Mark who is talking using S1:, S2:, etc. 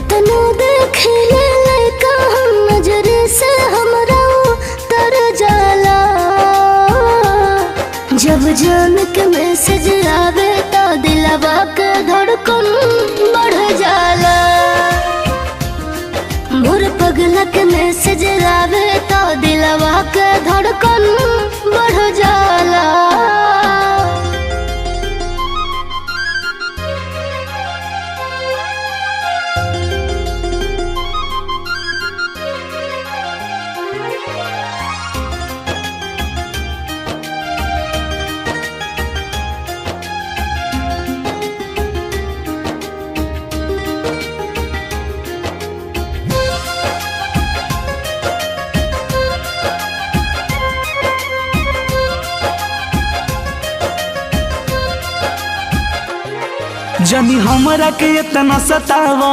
S1: कितनो देखे लड़का हम नजरे से हमरा तर जाला। जब जान के मैसेज आवे तो दिलवा के धड़कन बढ़ जाला। मोर पगला के मैसेज आवे तो दिलवा के धड़कन बढ़ जाला।
S2: जनी हमरा के इतना सतावा।